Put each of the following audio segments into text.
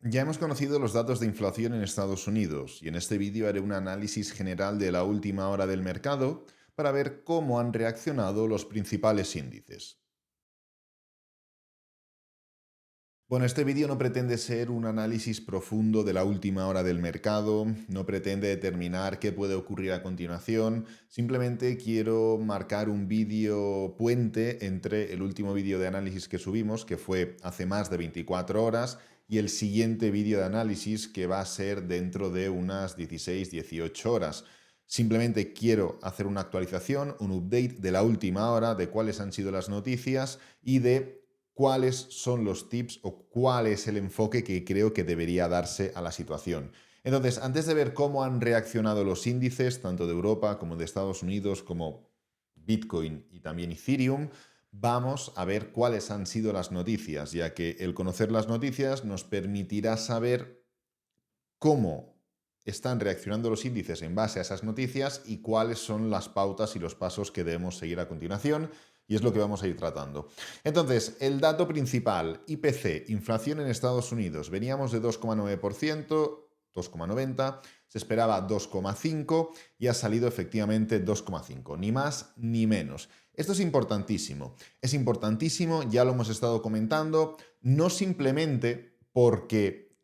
Ya hemos conocido los datos de inflación en Estados Unidos y en este vídeo haré un análisis general de la última hora del mercado para ver cómo han reaccionado los principales índices. Bueno, este vídeo no pretende ser un análisis profundo de la última hora del mercado, no pretende determinar qué puede ocurrir a continuación, simplemente quiero marcar un vídeo puente entre el último vídeo de análisis que subimos, que fue hace más de 24 horas, y el siguiente vídeo de análisis que va a ser dentro de unas 16-18 horas. Simplemente quiero hacer una actualización, un update de la última hora, de cuáles han sido las noticias y de cuáles son los tips o cuál es el enfoque que creo que debería darse a la situación. Entonces, antes de ver cómo han reaccionado los índices, tanto de Europa como de Estados Unidos, como Bitcoin y también Ethereum, vamos a ver cuáles han sido las noticias, ya que el conocer las noticias nos permitirá saber cómo están reaccionando los índices en base a esas noticias y cuáles son las pautas y los pasos que debemos seguir a continuación, y es lo que vamos a ir tratando. Entonces, el dato principal, IPC, inflación en Estados Unidos, veníamos de 2,9%, 2,90, se esperaba 2,5 y ha salido efectivamente 2,5, ni más ni menos. Esto es importantísimo, ya lo hemos estado comentando, no simplemente porque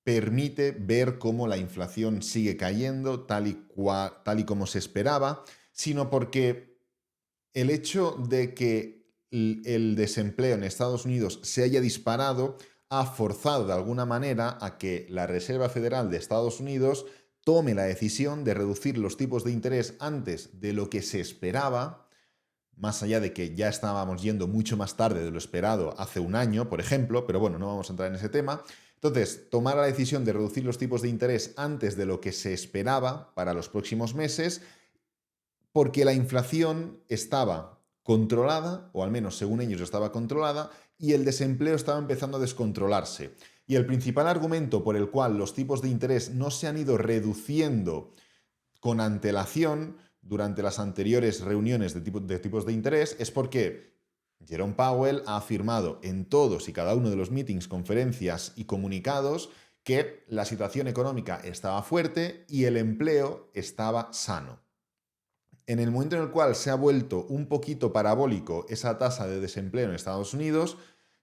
permite ver cómo la inflación sigue cayendo tal y como se esperaba, sino porque el hecho de que el desempleo en Estados Unidos se haya disparado ha forzado de alguna manera a que la Reserva Federal de Estados Unidos tome la decisión de reducir los tipos de interés antes de lo que se esperaba, más allá de que ya estábamos yendo mucho más tarde de lo esperado hace un año, por ejemplo, pero bueno, no vamos a entrar en ese tema. Entonces, tomar la decisión de reducir los tipos de interés antes de lo que se esperaba para los próximos meses, porque la inflación estaba controlada, o al menos según ellos estaba controlada, y el desempleo estaba empezando a descontrolarse. Y el principal argumento por el cual los tipos de interés no se han ido reduciendo con antelación durante las anteriores reuniones de tipos de interés es porque Jerome Powell ha afirmado en todos y cada uno de los meetings, conferencias y comunicados que la situación económica estaba fuerte y el empleo estaba sano. En el momento en el cual se ha vuelto un poquito parabólico esa tasa de desempleo en Estados Unidos,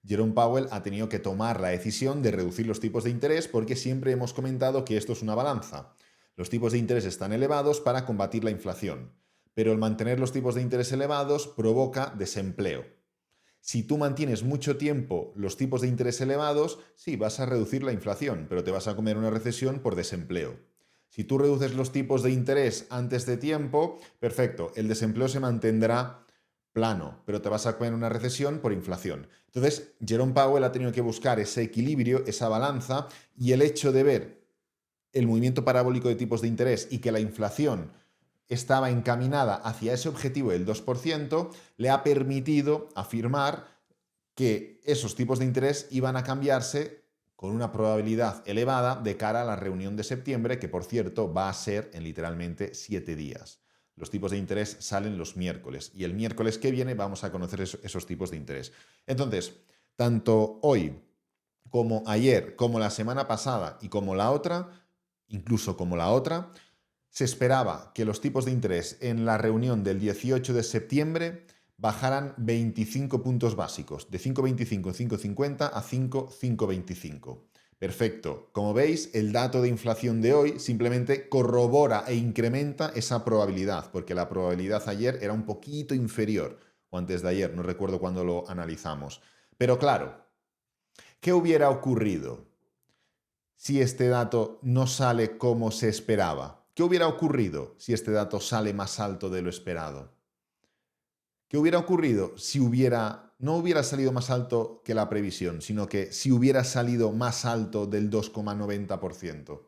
Jerome Powell ha tenido que tomar la decisión de reducir los tipos de interés porque siempre hemos comentado que esto es una balanza. Los tipos de interés están elevados para combatir la inflación, pero el mantener los tipos de interés elevados provoca desempleo. Si tú mantienes mucho tiempo los tipos de interés elevados, sí, vas a reducir la inflación, pero te vas a comer una recesión por desempleo. Si tú reduces los tipos de interés antes de tiempo, perfecto, el desempleo se mantendrá plano, pero te vas a comer una recesión por inflación. Entonces, Jerome Powell ha tenido que buscar ese equilibrio, esa balanza, y el hecho de ver el movimiento parabólico de tipos de interés y que la inflación estaba encaminada hacia ese objetivo del 2%, le ha permitido afirmar que esos tipos de interés iban a cambiarse con una probabilidad elevada de cara a la reunión de septiembre, que por cierto va a ser en literalmente 7 días. Los tipos de interés salen los miércoles y el miércoles que viene vamos a conocer esos tipos de interés. Entonces, tanto hoy como ayer, como la semana pasada y como la otra, incluso como la otra, se esperaba que los tipos de interés en la reunión del 18 de septiembre bajaran 25 puntos básicos, de 5,25 en 5,50 a 5,525. Perfecto. Como veis, el dato de inflación de hoy simplemente corrobora e incrementa esa probabilidad, porque la probabilidad ayer era un poquito inferior, o antes de ayer, no recuerdo cuándo lo analizamos. Pero claro, ¿qué hubiera ocurrido si este dato no sale como se esperaba? ¿Qué hubiera ocurrido si este dato sale más alto de lo esperado? ¿Qué hubiera ocurrido si no hubiera salido más alto que la previsión, sino que si hubiera salido más alto del 2,90%?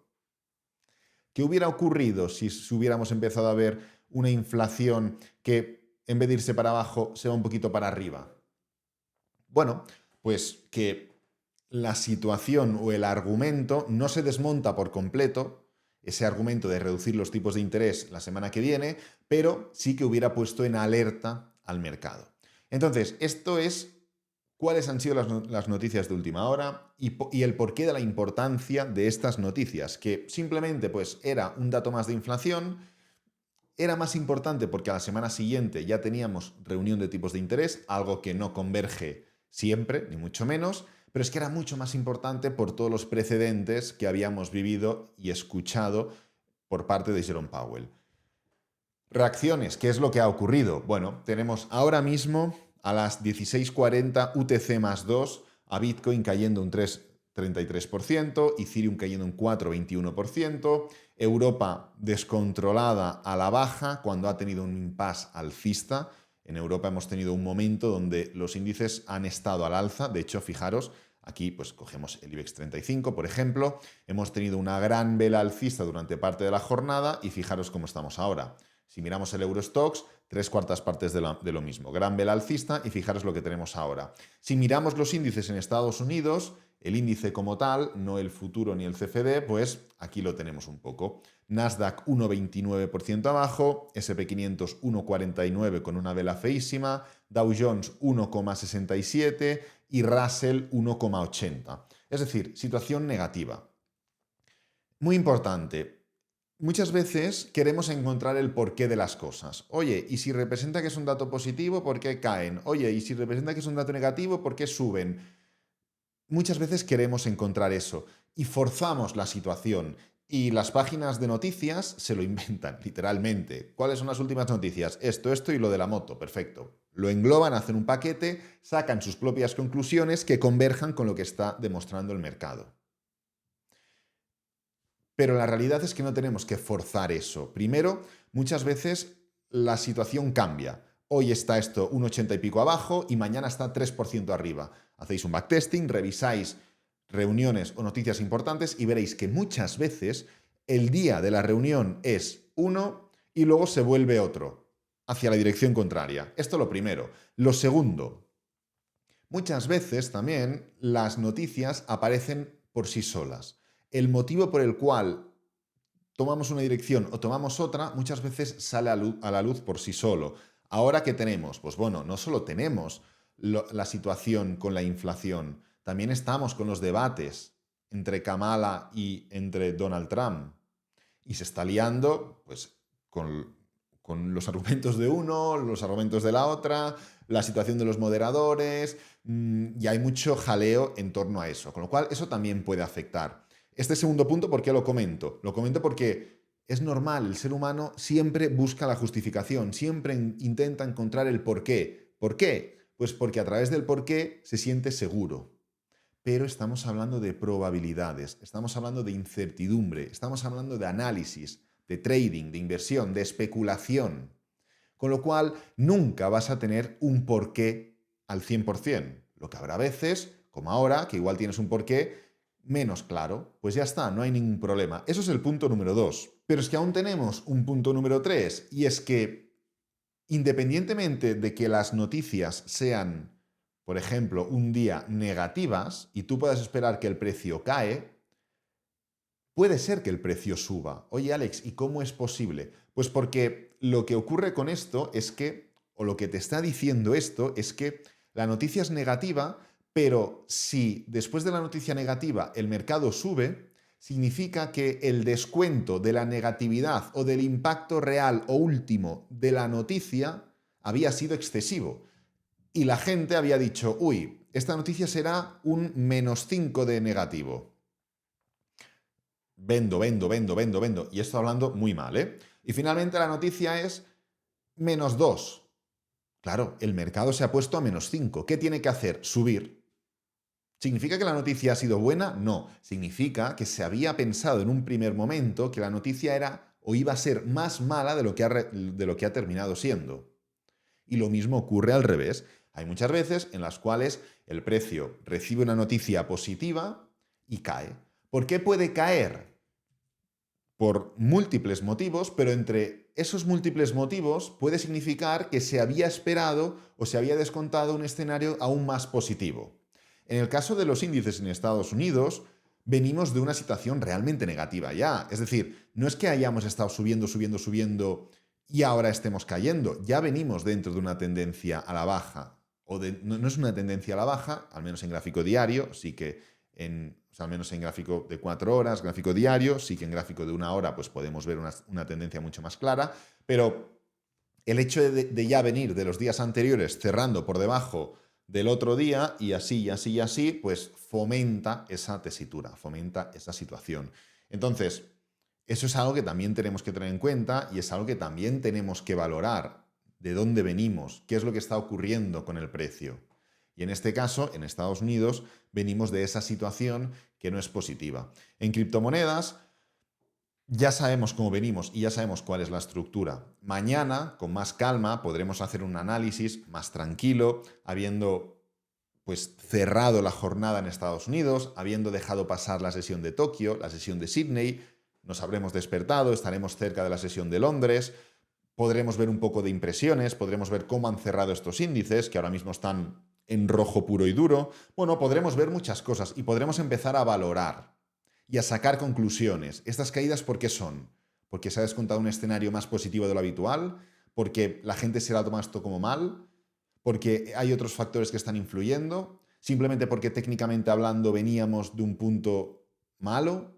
¿Qué hubiera ocurrido si hubiéramos empezado a ver una inflación que en vez de irse para abajo se va un poquito para arriba? Bueno, pues que la situación o el argumento no se desmonta por completo, ese argumento de reducir los tipos de interés la semana que viene, pero sí que hubiera puesto en alerta al mercado. Entonces, esto es cuáles han sido las noticias de última hora y el porqué de la importancia de estas noticias, que simplemente pues era un dato más de inflación. Era más importante porque a la semana siguiente ya teníamos reunión de tipos de interés, algo que no converge siempre, ni mucho menos, pero es que era mucho más importante por todos los precedentes que habíamos vivido y escuchado por parte de Jerome Powell. Reacciones, ¿qué es lo que ha ocurrido? Bueno, tenemos ahora mismo a las 16:40 UTC más 2, a Bitcoin cayendo un 3,33%, Ethereum cayendo un 4,21%, Europa descontrolada a la baja cuando ha tenido un impasse alcista. En Europa hemos tenido un momento donde los índices han estado al alza. De hecho, fijaros, aquí pues cogemos el IBEX 35, por ejemplo. Hemos tenido una gran vela alcista durante parte de la jornada y fijaros cómo estamos ahora. Si miramos el Eurostoxx, 3/4 partes de lo mismo. Gran vela alcista y fijaros lo que tenemos ahora. Si miramos los índices en Estados Unidos, el índice como tal, no el futuro ni el CFD, pues aquí lo tenemos un poco. Nasdaq 1,29% abajo, S&P 500 1,49 con una vela feísima, Dow Jones 1,67 y Russell 1,80. Es decir, situación negativa. Muy importante. Muchas veces queremos encontrar el porqué de las cosas. Oye, ¿y si representa que es un dato positivo, por qué caen? Oye, ¿y si representa que es un dato negativo, por qué suben? Muchas veces queremos encontrar eso y forzamos la situación. Y las páginas de noticias se lo inventan, literalmente. ¿Cuáles son las últimas noticias? Esto y lo de la moto. Perfecto. Lo engloban, hacen un paquete, sacan sus propias conclusiones que converjan con lo que está demostrando el mercado. Pero la realidad es que no tenemos que forzar eso. Primero, muchas veces la situación cambia. Hoy está esto un 80 y pico abajo y mañana está 3% arriba. Hacéis un backtesting, revisáis reuniones o noticias importantes y veréis que muchas veces el día de la reunión es uno y luego se vuelve otro, hacia la dirección contraria. Esto lo primero. Lo segundo, muchas veces también las noticias aparecen por sí solas. El motivo por el cual tomamos una dirección o tomamos otra muchas veces sale a la luz por sí solo. Ahora, ¿qué tenemos? Pues bueno, no solo tenemos la situación con la inflación, también estamos con los debates entre Kamala y entre Donald Trump. Y se está liando pues, con los argumentos de uno, los argumentos de la otra, la situación de los moderadores, y hay mucho jaleo en torno a eso, con lo cual eso también puede afectar. Este segundo punto, ¿por qué lo comento? Lo comento porque es normal, el ser humano siempre busca la justificación, siempre intenta encontrar el porqué. ¿Por qué? Pues porque a través del porqué se siente seguro. Pero estamos hablando de probabilidades, estamos hablando de incertidumbre, estamos hablando de análisis, de trading, de inversión, de especulación. Con lo cual, nunca vas a tener un porqué al 100%. Lo que habrá veces, como ahora, que igual tienes un porqué menos claro, pues ya está, no hay ningún problema. Eso es el punto número 2. Pero es que aún tenemos un punto número 3, y es que independientemente de que las noticias sean, por ejemplo, un día negativas y tú puedas esperar que el precio cae, puede ser que el precio suba. Oye, Alex, ¿y cómo es posible? Pues porque lo que ocurre con esto es que, o lo que te está diciendo esto, es que la noticia es negativa, pero si después de la noticia negativa el mercado sube, significa que el descuento de la negatividad o del impacto real o último de la noticia había sido excesivo. Y la gente había dicho, uy, esta noticia será un -5 de negativo. Vendo. Y esto hablando muy mal, ¿eh? Y finalmente la noticia es -2. Claro, el mercado se ha puesto a -5. ¿Qué tiene que hacer? Subir. ¿Significa que la noticia ha sido buena? No. Significa que se había pensado en un primer momento que la noticia era o iba a ser más mala de lo que ha terminado siendo. Y lo mismo ocurre al revés. Hay muchas veces en las cuales el precio recibe una noticia positiva y cae. ¿Por qué puede caer? Por múltiples motivos, pero entre esos múltiples motivos puede significar que se había esperado o se había descontado un escenario aún más positivo. En el caso de los índices en Estados Unidos, venimos de una situación realmente negativa ya. Es decir, no es que hayamos estado subiendo y ahora estemos cayendo. Ya venimos dentro de una tendencia a la baja no es una tendencia a la baja, al menos en gráfico diario, sí que o sea, al menos en gráfico de 4 horas, gráfico diario, sí que en gráfico de 1 hora pues podemos ver una tendencia mucho más clara, pero el hecho de ya venir de los días anteriores cerrando por debajo del otro día y así, y así, y así, pues fomenta esa tesitura, fomenta esa situación. Entonces, eso es algo que también tenemos que tener en cuenta y es algo que también tenemos que valorar. ¿De dónde venimos? ¿Qué es lo que está ocurriendo con el precio? Y en este caso, en Estados Unidos, venimos de esa situación que no es positiva. En criptomonedas, ya sabemos cómo venimos y ya sabemos cuál es la estructura. Mañana, con más calma, podremos hacer un análisis más tranquilo, habiendo pues cerrado la jornada en Estados Unidos, habiendo dejado pasar la sesión de Tokio, la sesión de Sydney, nos habremos despertado, estaremos cerca de la sesión de Londres, podremos ver un poco de impresiones, podremos ver cómo han cerrado estos índices, que ahora mismo están en rojo puro y duro. Bueno, podremos ver muchas cosas y podremos empezar a valorar y a sacar conclusiones. ¿Estas caídas por qué son? ¿Porque se ha descontado un escenario más positivo de lo habitual? ¿Porque la gente se la toma esto como mal? ¿Porque hay otros factores que están influyendo? ¿Simplemente porque técnicamente hablando veníamos de un punto malo?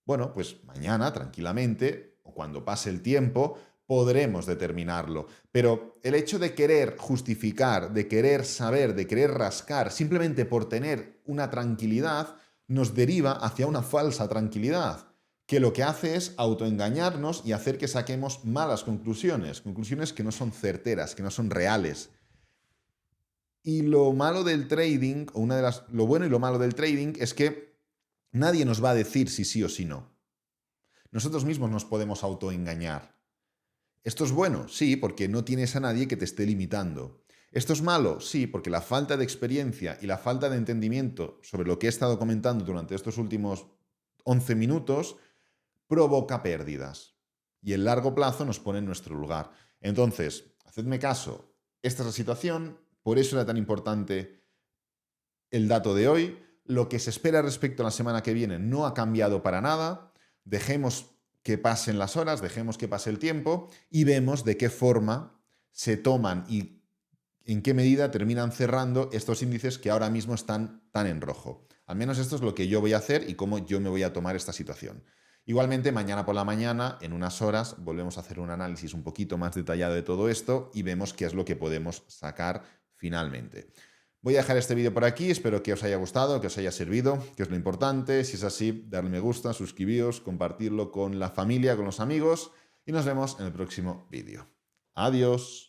Bueno, pues mañana, tranquilamente, o cuando pase el tiempo, podremos determinarlo. Pero el hecho de querer justificar, de querer saber, de querer rascar, simplemente por tener una tranquilidad, nos deriva hacia una falsa tranquilidad, que lo que hace es autoengañarnos y hacer que saquemos malas conclusiones, conclusiones que no son certeras, que no son reales. Y lo malo del trading, o lo bueno y lo malo del trading es que nadie nos va a decir si sí o si no. Nosotros mismos nos podemos autoengañar. ¿Esto es bueno? Sí, porque no tienes a nadie que te esté limitando. ¿Esto es malo? Sí, porque la falta de experiencia y la falta de entendimiento sobre lo que he estado comentando durante estos últimos 11 minutos provoca pérdidas. Y el largo plazo nos pone en nuestro lugar. Entonces, hacedme caso, esta es la situación, por eso era tan importante el dato de hoy. Lo que se espera respecto a la semana que viene no ha cambiado para nada. Dejemos que pasen las horas, dejemos que pase el tiempo y vemos de qué forma se toman y en qué medida terminan cerrando estos índices que ahora mismo están tan en rojo. Al menos esto es lo que yo voy a hacer y cómo yo me voy a tomar esta situación. Igualmente, mañana por la mañana, en unas horas, volvemos a hacer un análisis un poquito más detallado de todo esto y vemos qué es lo que podemos sacar finalmente. Voy a dejar este vídeo por aquí, espero que os haya gustado, que os haya servido, que es lo importante. Si es así, darle me gusta, suscribíos, compartirlo con la familia, con los amigos y nos vemos en el próximo vídeo. Adiós.